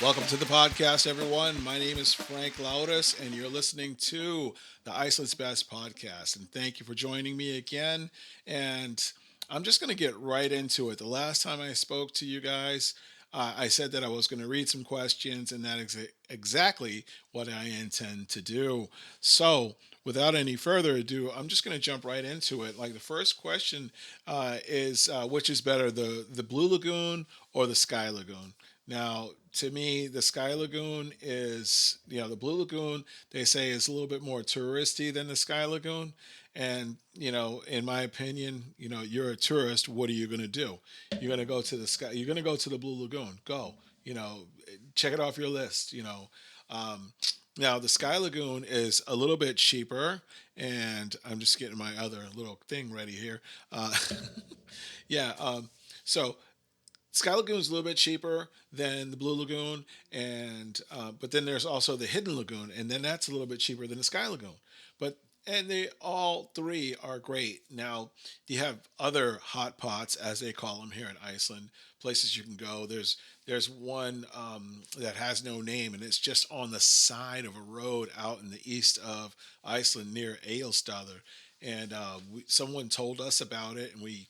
Welcome to the podcast, everyone. My name is Frank Laudis, and you're listening to the Iceland's Best podcast. And thank you for joining me again. And I'm just going to get right into it. The last time I spoke to you guys, I said that I was going to read some questions, and that is exactly what I intend to do. So, without any further ado, I'm just going to jump right into it. Like the first question is, which is better, the Blue Lagoon or the Sky Lagoon? Now, to me, the Sky Lagoon is, the Blue Lagoon, they say is a little bit more touristy than the Sky Lagoon. And, in my opinion, you're a tourist. What are you going to do? You're going to go to the Sky, you're going to go to the Blue Lagoon. Go, you know, check it off your list. Um, Now, the Sky Lagoon is a little bit cheaper. And I'm just getting my other little thing ready here. Uh, yeah. So Sky Lagoon is a little bit cheaper than the Blue Lagoon, and but then there's also the Hidden Lagoon, and then that's a little bit cheaper than the Sky Lagoon. But and they all three are great. Now you have other hot pots, as they call them here in Iceland, places you can go. There's one that has no name, and it's just on the side of a road out in the east of Iceland near Aelstadr. And someone told us about it, and we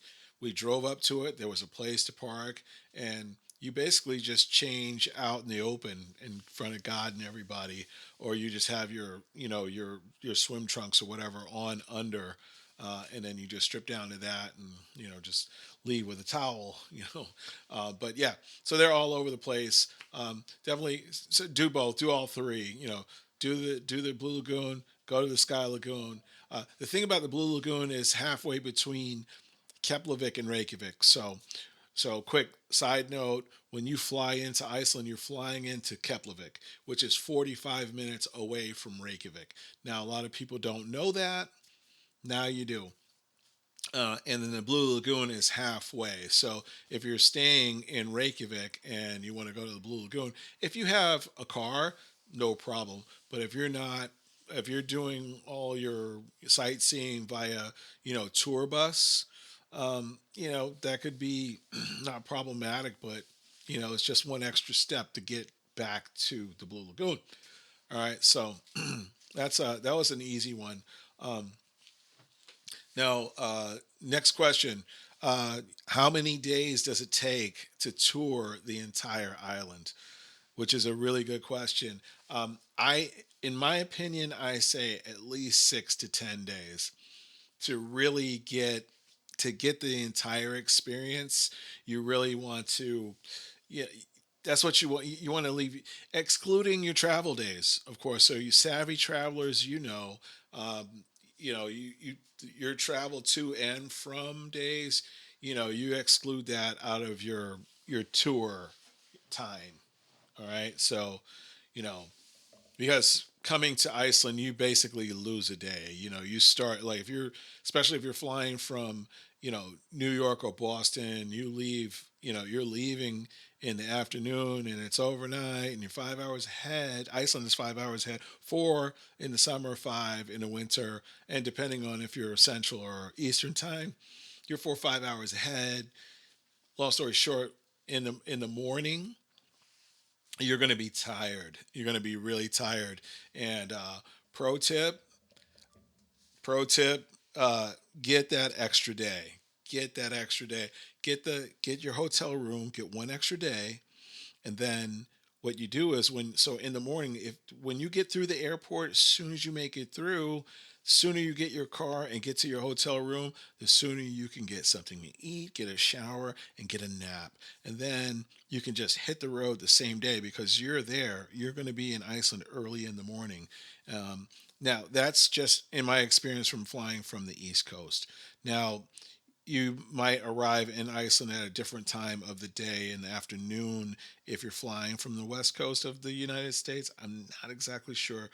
drove up to it. There was a place to park, and you basically just change out in the open in front of God and everybody, or you just have your swim trunks or whatever on under, and then you just strip down to that and just leave with a towel. But yeah, so they're all over the place. Definitely so do both, do all three. Do the Blue Lagoon, go to the Sky Lagoon. The thing about the Blue Lagoon is halfway between Keflavik and Reykjavik. So quick side note: when you fly into Iceland, you're flying into Keflavik, which is 45 minutes away from Reykjavik. Now, a lot of people don't know that. Now you do. And then the Blue Lagoon is halfway. So if you're staying in Reykjavik and you want to go to the Blue Lagoon, if you have a car, no problem. But if you're not, if you're doing all your sightseeing via, tour bus, that could be not problematic, but it's just one extra step to get back to the Blue Lagoon. All right, so that was an easy one. Um, Now, next question. How many days does it take to tour the entire island? Which is a really good question. In my opinion, I say at least 6 to 10 days to really get the entire experience. You really want to, yeah, that's what you want. You want to leave, excluding your travel days, of course. So you savvy travelers, um, your travel to and from days, you exclude that out of your tour time. All right, so you know because coming to Iceland, you basically lose a day. You start like if you're, especially if you're flying from, New York or Boston, you leave, you're leaving in the afternoon and it's overnight and you're 5 hours ahead. Iceland is 5 hours ahead, four in the summer, five in the winter. And depending on if you're Central or Eastern time, you're 4 or 5 hours ahead. Long story short, in the morning, you're going to be tired. You're going to be really tired. And pro tip, pro tip, get that extra day. Get that extra day. Get your hotel room. Get one extra day, and then what you do is in the morning, if when you get through the airport, as soon as you make it through, sooner you get your car and get to your hotel room, the sooner you can get something to eat, get a shower, and get a nap. And then you can just hit the road the same day because you're there. You're going to be in Iceland early in the morning. Now, that's just in my experience from flying from the East Coast. Now, you might arrive in Iceland at a different time of the day in the afternoon if you're flying from the west coast of the United States. I'm not exactly sure.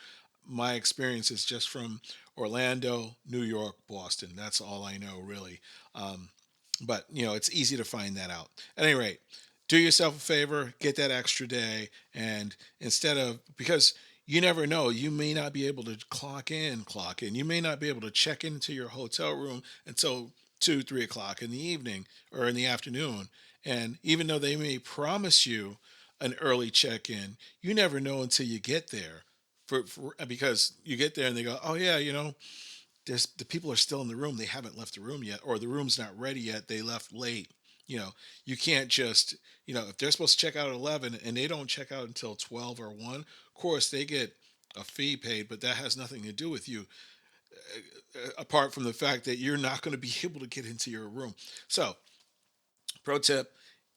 My experience is just from Orlando, New York, Boston. That's all I know, really. Um, but it's easy to find that out. At any rate, do yourself a favor, get that extra day, and instead of because you never know, you may not be able to clock in. You may not be able to check into your hotel room until 2, 3 o'clock in the evening or in the afternoon. And even though they may promise you an early check-in. You never know until you get there. Because you get there and they go, oh yeah, there's the people are still in the room. They haven't left the room yet, or the room's not ready yet. They left late. You know, you can't just, if they're supposed to check out at 11 and they don't check out until 12 or 1, of course they get a fee paid, but that has nothing to do with you, apart from the fact that you're not going to be able to get into your room. So, pro tip,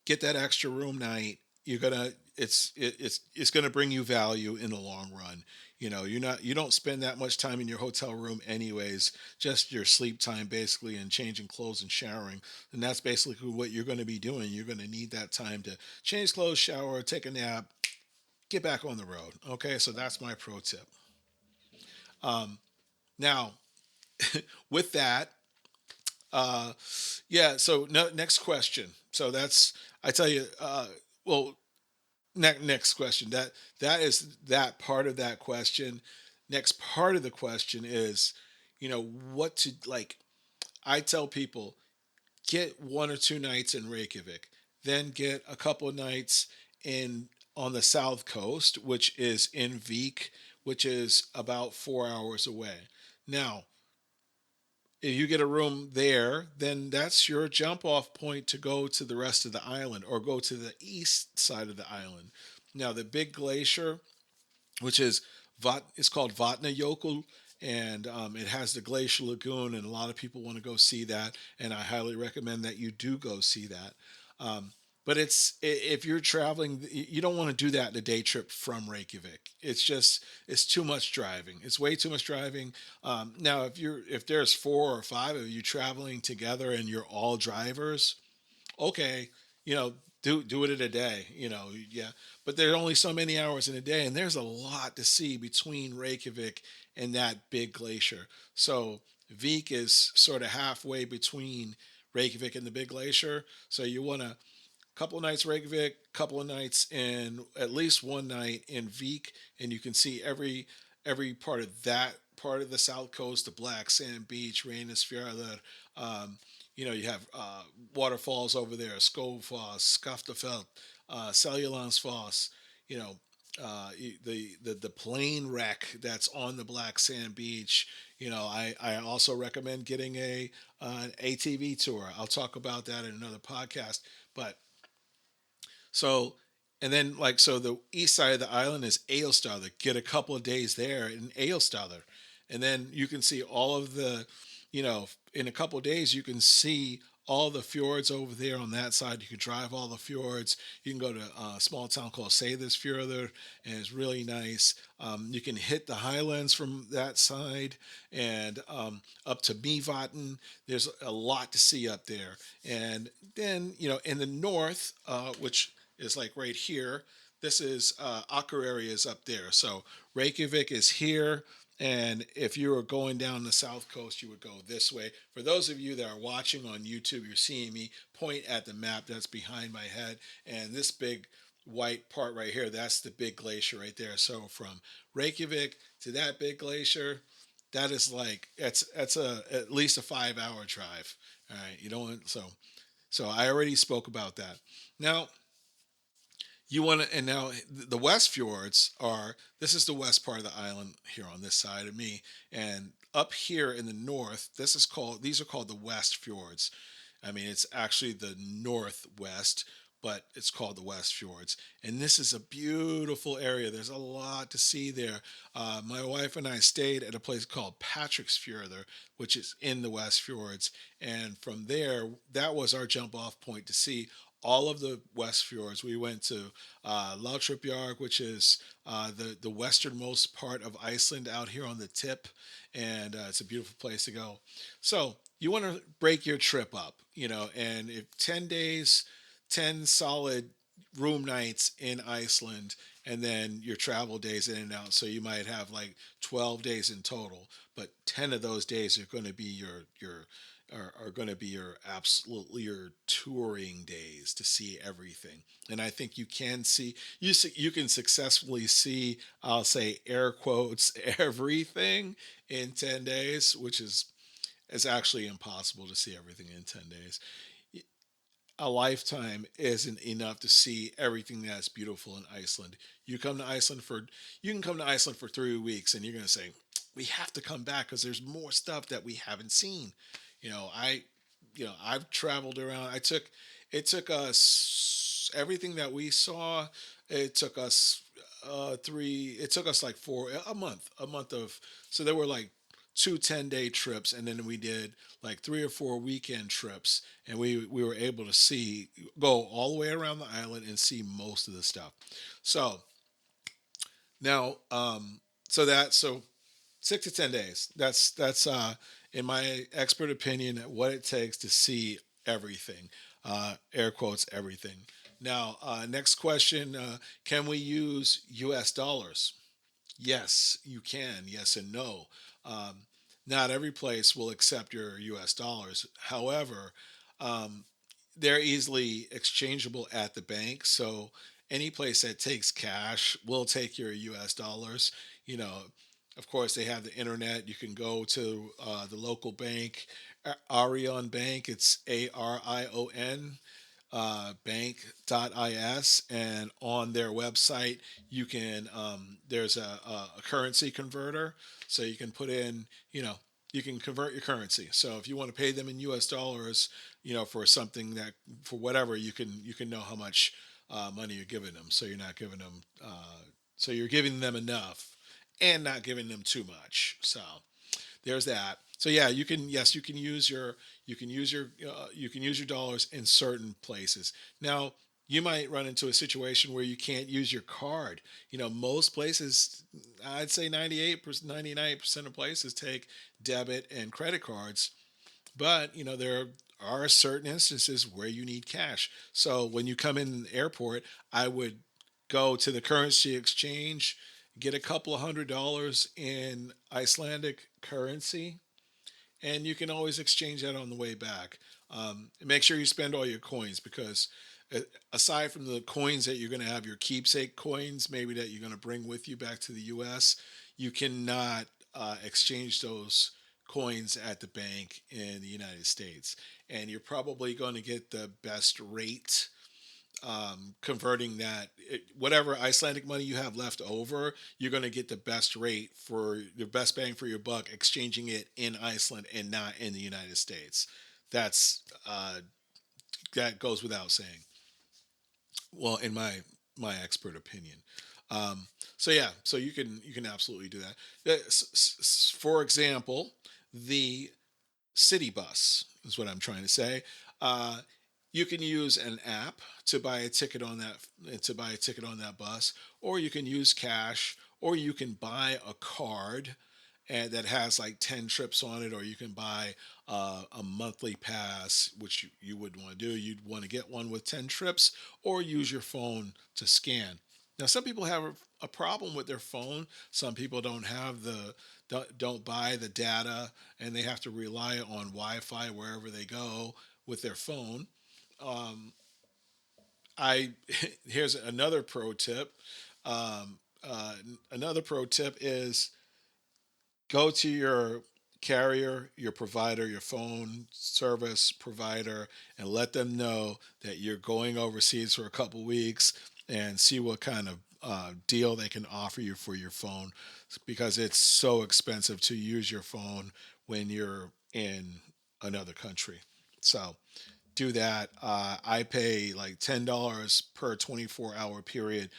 get that extra room night. You're gonna it's gonna bring you value in the long run. You don't spend that much time in your hotel room anyways, just your sleep time basically, and changing clothes and showering. And that's basically what you're going to be doing. You're going to need that time to change clothes, shower, take a nap, get back on the road. Okay, so that's my pro tip. Now, with that, uh, yeah. So no, next question. So that's I tell you. Well, next question. That is that part of that question. Next part of the question is, what to like. I tell people, get 1 or 2 nights in Reykjavik, then get a couple of nights in on the south coast, which is in Vik, which is about 4 hours away. Now, if you get a room there, then that's your jump off point to go to the rest of the island or go to the east side of the island. Now, the big glacier, which is it's called Vatnajökull, and it has the glacial lagoon, and a lot of people want to go see that, and I highly recommend that you do go see that. Um, but if you're traveling, you don't want to do that in a day trip from Reykjavik. It's too much driving. It's way too much driving. Now, if there's 4 or 5 of you traveling together and you're all drivers, okay, do it in a day, yeah. But there are only so many hours in a day, and there's a lot to see between Reykjavik and that big glacier. So Vik is sort of halfway between Reykjavik and the big glacier. So you want to couple of nights Reykjavik, couple of nights in at least one night in Vik, and you can see every part of that part of the south coast, the black sand beach, Reynisfjörður. Um, you have waterfalls over there, Skogfoss, Skaftafell, Seljalandsfoss. You know, the plane wreck that's on the black sand beach. I also recommend getting an ATV tour. I'll talk about that in another podcast. But so, and then so the east side of the island is Eilstaðir. Get a couple of days there in Eilstaðir, and then you can see all of in a couple of days you can see all the fjords over there on that side. You can drive all the fjords. You can go to a small town called Seyðisfjörður, and it's really nice. You can hit the highlands from that side and up to Mývatn. There's a lot to see up there. And then, in the north, which is like right here. This is Akureyri is up there. So Reykjavik is here. And if you were going down the south coast, you would go this way. For those of you that are watching on YouTube, you're seeing me point at the map that's behind my head. And this big white part right here, that's the big glacier right there. So from Reykjavik to that big glacier, that is like that's a at least a 5 hour drive. All right. You don't want so I already spoke about that. Now, you want to, and now the West Fjords are, this is the west part of the island here on this side of me. And up here in the north, these are called the West Fjords. I mean, it's actually the northwest, but it's called the West Fjords. And this is a beautiful area. There's a lot to see there. My wife and I stayed at a place called Patricksfjörður, which is in the West Fjords. And from there, that was our jump off point to see all of the West Fjords. We went to Lautrapjörg, which is the westernmost part of Iceland out here on the tip, and it's a beautiful place to go. So you want to break your trip up, and if 10 days, 10 solid room nights in Iceland, and then your travel days in and out. So you might have like 12 days in total, but 10 of those days are going to be are going to be your touring days to see everything. And I think you can see you can successfully see, I'll say air quotes, everything in 10 days, which is it's actually impossible to see everything in 10 days. a lifetime isn't enough to see everything that's beautiful in Iceland. You come to Iceland for you can come to Iceland for 3 weeks and you're gonna say, we have to come back because there's more stuff that we haven't seen. You know, I I've traveled around. It took us everything that we saw, it took us it took us like a month of so there were like 2 10-day trips, and then we did like 3 or 4 weekend trips, and we were able to see go all the way around the island and see most of the stuff. So now, so 6 to 10 days. That's in my expert opinion what it takes to see everything. Air quotes everything. Now, next question: can we use U.S. dollars? Yes, you can. Yes and no. Um, Not every place will accept your U.S. dollars. However, um, they're easily exchangeable at the bank. So any place that takes cash will take your U.S. dollars. You know, of course, they have the internet. You can go to the local bank, Arion Bank. It's ARION bank.is, and on their website you can there's a currency converter, so you can put in, you can convert your currency. So if you want to pay them in US dollars, for something that, for whatever, you can know how much money you're giving them, so you're not giving them so you're giving them enough and not giving them too much. So there's that. So yeah, you can, yes, you can use your dollars in certain places. Now, you might run into a situation where you can't use your card. Most places, I'd say 98%, 99% of places take debit and credit cards, but there are certain instances where you need cash. So when you come in the airport, I would go to the currency exchange, get a couple of $100 in Icelandic currency, and you can always exchange that on the way back. And make sure you spend all your coins, because uh, aside from the coins that you're going to have, your keepsake coins, maybe that you're going to bring with you back to the U.S., you cannot exchange those coins at the bank in the United States. And you're probably going to get the best rate converting whatever Icelandic money you have left over, you're going to get the best rate for the best bang for your buck exchanging it in Iceland and not in the United States. That's that goes without saying. Well, in my expert opinion. Um, so yeah, so you can absolutely do that. For example, the city bus is what I'm trying to say. Uh, you can use an app to buy a ticket on that bus, or you can use cash, or you can buy a card and that has like 10 trips on it, or you can buy a monthly pass, which you wouldn't want to do. You'd want to get one with 10 trips, or use your phone to scan. Now, some people have a problem with their phone. Some people don't buy the data, and they have to rely on Wi-Fi wherever they go with their phone. Um, I Here's another pro tip. Another pro tip is go to your carrier, your provider, your phone service provider, and let them know that you're going overseas for a couple weeks, and see what kind of deal they can offer you for your phone, because it's so expensive to use your phone when you're in another country. So do that. I pay like $10 per 24-hour period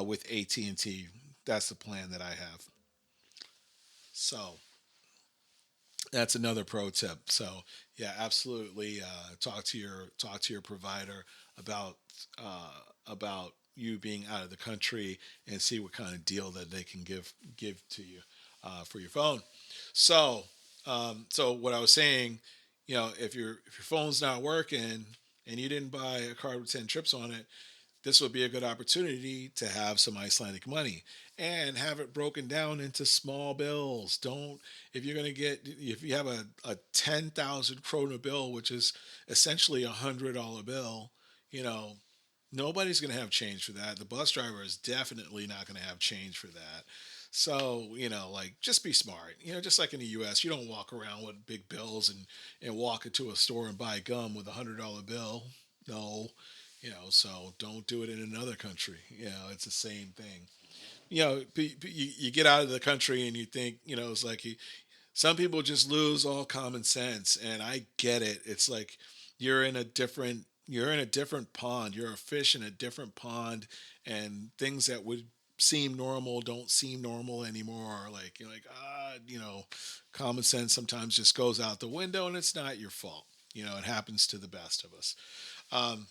with AT&T. That's the plan that I have. So that's another pro tip. So yeah, absolutely. Talk to your provider about you being out of the country, and see what kind of deal that they can give to you for your phone. So so what I was saying, if your phone's not working and you didn't buy a card with 10 trips on it, this would be a good opportunity to have some Icelandic money and have it broken down into small bills. Don't if you have a 10,000 krona bill, which is essentially $100 bill, you know, nobody's going to have change for that. The bus driver is definitely not going to have change for that. So, like, just be smart. Just like in the US, you don't walk around with big bills and walk into a store and buy gum with $100 bill. No, so don't do it in another country. It's the same thing. You get out of the country and you think, it's like some people just lose all common sense, and I get it. It's like you're in a different pond. You're a fish in a different pond, and things that would seem normal don't seem normal anymore. Like you're like, common sense sometimes just goes out the window, and it's not your fault. It happens to the best of us. Um,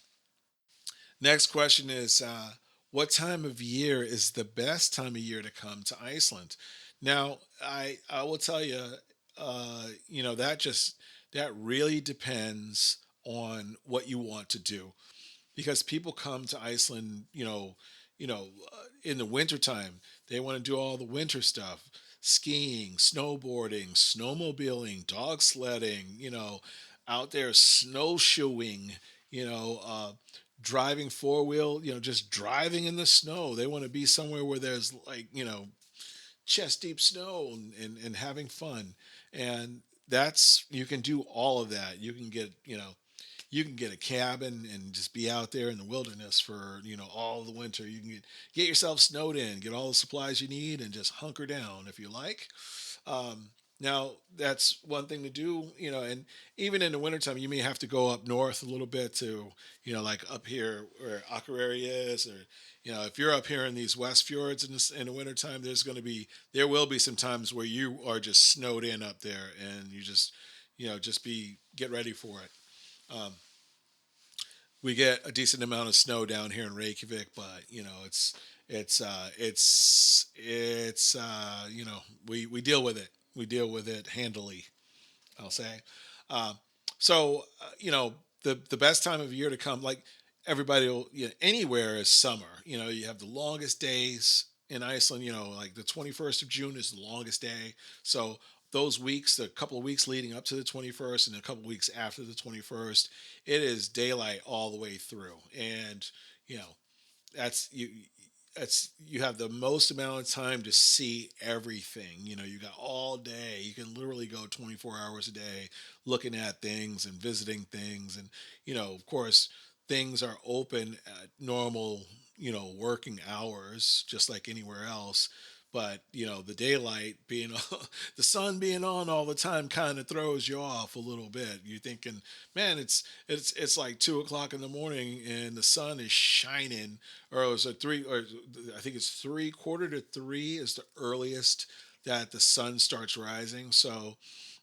Next question is, what time of year is the best time of year to come to Iceland? Now, I will tell you, that really depends on what you want to do, because people come to Iceland, in the wintertime. They want to do all the winter stuff: skiing, snowboarding, snowmobiling, dog sledding, out there snowshoeing, you know, uh, driving four wheel, just driving in the snow. They want to be somewhere where there's like, chest deep snow, and having fun. And you can do all of that. You can get a cabin and just be out there in the wilderness for all the winter. You can get yourself snowed in, get all the supplies you need, and just hunker down if you like. Now that's one thing to do, and even in the wintertime, you may have to go up north a little bit to, like up here where Akureyri is, or if you're up here in these west fjords in the wintertime, there will be some times where you are just snowed in up there, and you just get ready for it. Um, we get a decent amount of snow down here in Reykjavik, but it's we deal with it. We deal with it handily, I'll say. Um, so the best time of year to come, like everybody will, anywhere is summer. You have the longest days in Iceland. Like the 21st of June is the longest day. So those weeks, the couple of weeks leading up to the 21st, and a couple of weeks after the 21st, it is daylight all the way through, and you know that's you that's you have the most amount of time to see everything. You got all day. You can literally go 24 hours a day looking at things and visiting things. And of course, things are open at normal, working hours just like anywhere else. But the daylight being the sun being on all the time kind of throws you off a little bit. You're thinking, man, it's like 2 o'clock in the morning and the sun is shining, or it was a three, or I think it's three quarter to three is the earliest that the sun starts rising. So,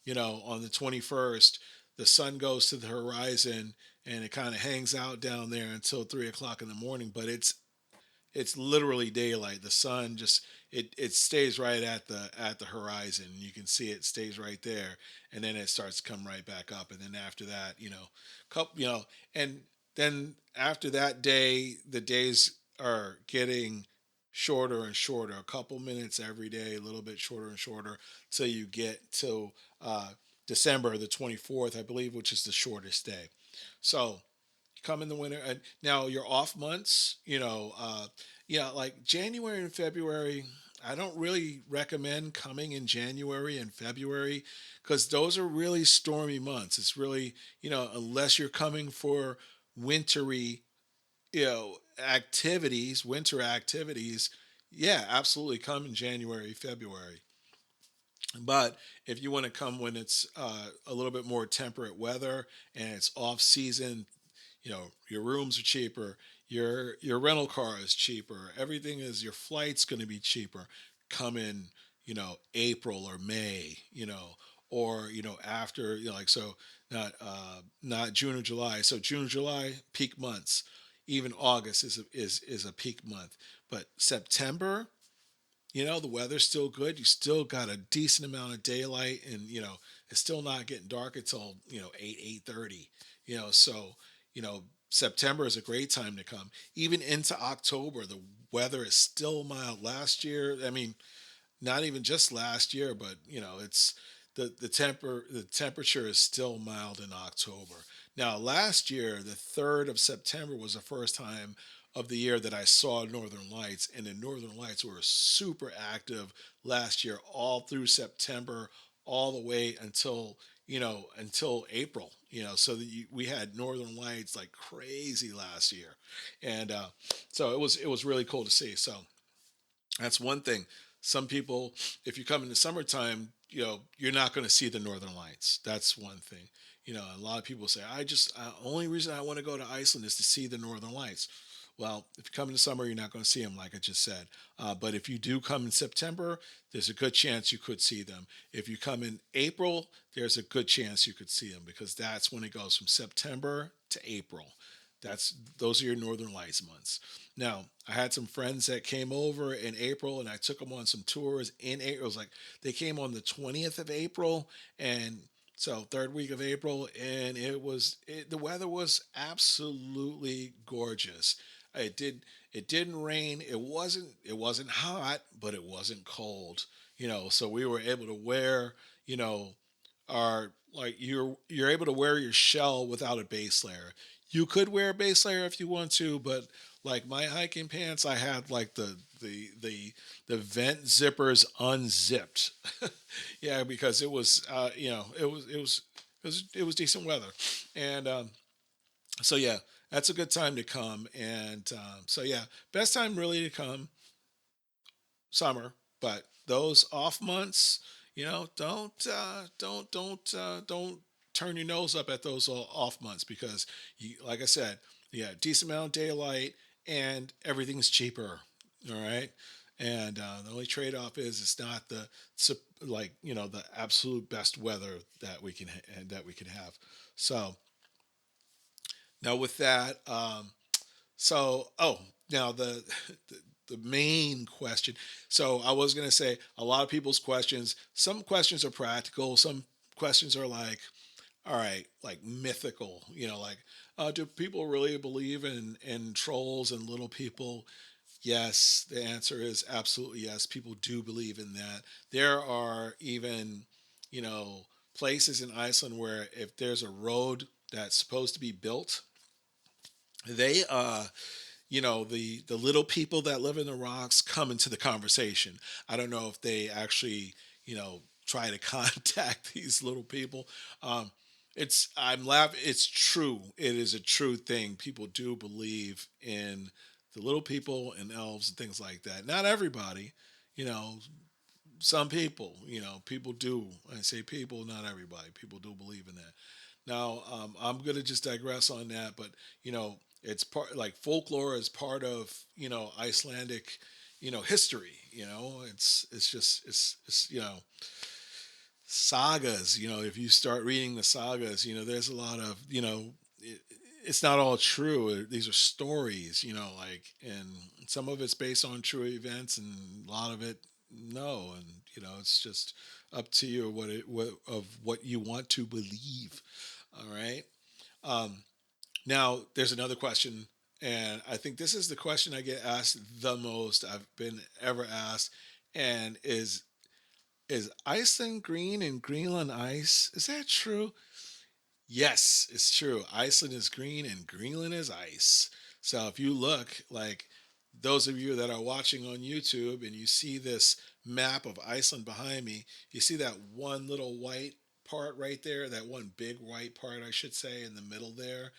on the 21st, the sun goes to the horizon and it kind of hangs out down there until 3 o'clock in the morning. But it's literally daylight. The sun just it stays right at the horizon. You can see it stays right there, and then it starts to come right back up. And then after that, couple, and then after that day, the days are getting shorter and shorter. A couple minutes every day, a little bit shorter and shorter, till you get to December the 24th, I believe, which is the shortest day. So come in the winter, and now your off months, yeah, like January and February, I don't really recommend coming in January and February, because those are really stormy months. It's really, unless you're coming for wintry, activities, winter activities. Yeah, absolutely, come in January, February. But if you want to come when it's a little bit more temperate weather and it's off season, your rooms are cheaper, your rental car is cheaper, everything is, your flight's going to be cheaper. Come in, April or May, or after, like, so not June or July. So June, July, peak months. Even August is a peak month. But September, the weather's still good. You still got a decent amount of daylight, and it's still not getting dark until 8:30. So September is a great time to come. Even into October, the weather is still mild. Last year, I mean, not even just last year, but it's the temperature is still mild in October. Now, last year, the 3rd of September was the first time of the year that I saw Northern Lights, and the Northern Lights were super active last year, all through September, all the way until until April. So that we had northern lights like crazy last year, and so it was really cool to see. So that's one thing. Some people, if you come in the summertime, you're not going to see the northern lights. That's one thing. A lot of people say, only reason I want to go to Iceland is to see the northern lights. Well, if you come in the summer, you're not going to see them, like I just said. But if you do come in September, there's a good chance you could see them. If you come in April, there's a good chance you could see them because that's when it goes from September to April. Those are your Northern Lights months. Now, I had some friends that came over in April, and I took them on some tours in April. It was like they came on the 20th of April, and so third week of April, and the weather was absolutely gorgeous. It didn't rain. It wasn't hot, but it wasn't cold. So we were able to wear you know are like you're able to wear your shell without a base layer. You could wear a base layer if you want to, but like my hiking pants, I had like the vent zippers unzipped. Yeah, because it was decent weather, and so yeah, that's a good time to come. And so yeah, best time really to come summer, but those off months, don't turn your nose up at those off months because, like I said, yeah, decent amount of daylight and everything's cheaper. All right, and the only trade off is it's not the absolute best weather that we can have. So now with that, so, now the main question. So I was gonna say a lot of people's questions. Some questions are practical. Some questions are like, all right, like mythical. Like, do people really believe in trolls and little people? Yes, the answer is absolutely yes. People do believe in that. There are even, you know, places in Iceland where if there's a road that's supposed to be built, they the little people that live in the rocks come into the conversation. I don't know if they actually try to contact these little people. um I'm laughing. It's true. It is a true thing. People do believe in the little people and elves and things like that. Not everybody, you know some people, people do. I say people, not everybody. People do believe in that. Now, I'm going to just digress on that, but it's part like folklore is part of Icelandic, history. It's sagas. If you start reading the sagas, there's a lot of it, it's not all true. These are stories, and some of it's based on true events, and a lot of it no, and it's just up to you what you want to believe. All right. Um, Now there's another question, and I think this is the question I get asked the most. I've been ever asked, and is Iceland green and Greenland ice? Is that true? Yes, it's true. Iceland is green and Greenland is ice. So if you look, like those of you that are watching on YouTube and you see this map of Iceland behind me, you see that one little white part right there, that one big white part, I should say, in the middle there.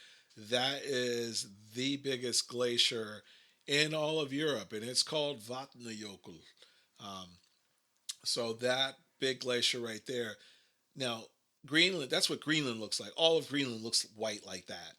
That is the biggest glacier in all of Europe, and it's called Vatnajökull. Um, so that big glacier right there. Now, Greenland, that's what Greenland looks like. All of Greenland looks white like that.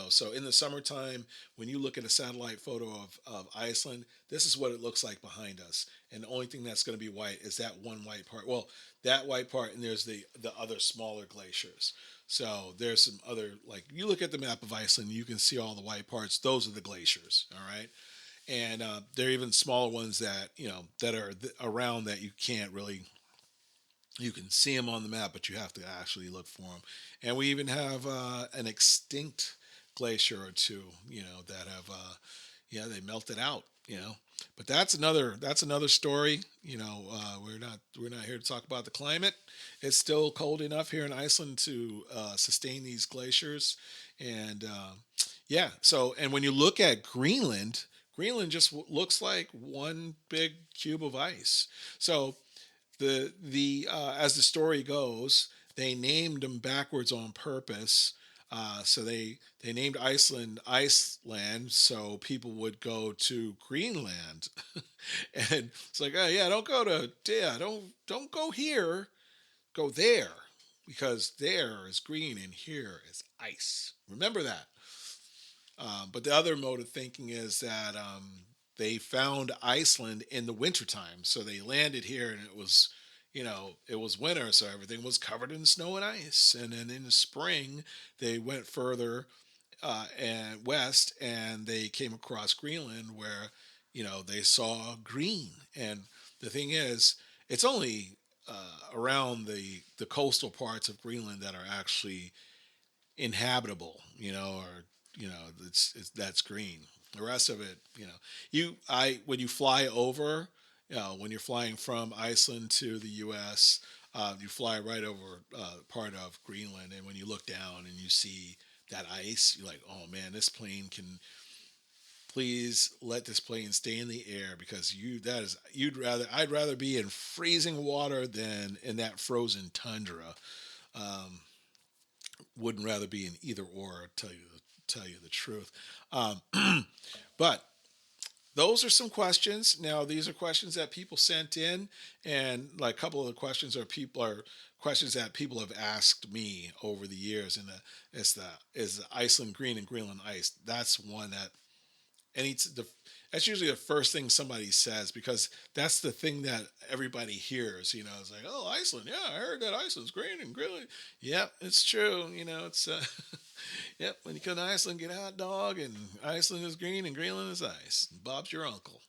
So in the summertime, when you look at a satellite photo of Iceland, this is what it looks like behind us. And the only thing that's going to be white is that one white part. Well, that white part, and there's the other smaller glaciers. So there's some other, like you look at the map of Iceland, you can see all the white parts. Those are the glaciers. All right. And there are even smaller ones that are around that you can see them on the map, but you have to actually look for them. And we even have an extinct glacier or two, that have, yeah, they melted out, But that's another story. We're not here to talk about the climate. It's still cold enough here in Iceland to sustain these glaciers, and yeah. So, and when you look at Greenland, Greenland just looks like one big cube of ice. So the as the story goes, they named them backwards on purpose. So they named Iceland Iceland, so people would go to Greenland, and it's like, oh yeah, don't go here, go there, because there is green and here is ice. Remember that. But the other mode of thinking is that they found Iceland in the wintertime. So they landed here and it was winter. So everything was covered in snow and ice. And then in the spring, they went further and west and they came across Greenland where, they saw green. And the thing is, it's only around the coastal parts of Greenland that are actually inhabitable, or that's green. The rest of it, when you fly over, when you're flying from Iceland to the U.S., you fly right over part of Greenland, and when you look down and you see that ice, you're like, oh man, this plane can please let this plane stay in the air because I'd rather be in freezing water than in that frozen tundra. Um, wouldn't rather be in either or. Tell you the truth. Um, but those are some questions. Now these are questions that people sent in, and like a couple of the questions are questions that people have asked me over the years. And is the Iceland green and Greenland ice? That's one that and it's the that's usually the first thing somebody says because that's the thing that everybody hears. It's like, oh, Iceland, yeah, I heard that Iceland's green and Greenland. Yep, it's true. It's yep. When you come to Iceland, get a hot dog, and Iceland is green and Greenland is ice. Bob's your uncle.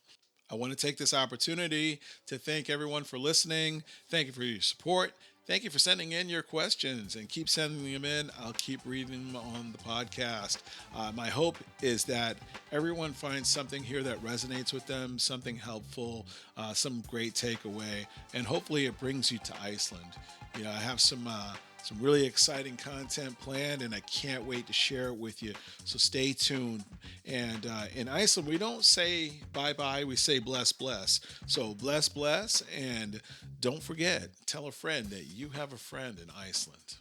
I want to take this opportunity to thank everyone for listening. Thank you for your support. Thank you for sending in your questions and keep sending them in. I'll keep reading them on the podcast. My hope is that everyone finds something here that resonates with them, something helpful, some great takeaway, and hopefully it brings you to Iceland. I have some really exciting content planned, and I can't wait to share it with you. So stay tuned. And in Iceland, we don't say bye bye, we say bless, bless. So bless, bless, and don't forget, tell a friend that you have a friend in Iceland.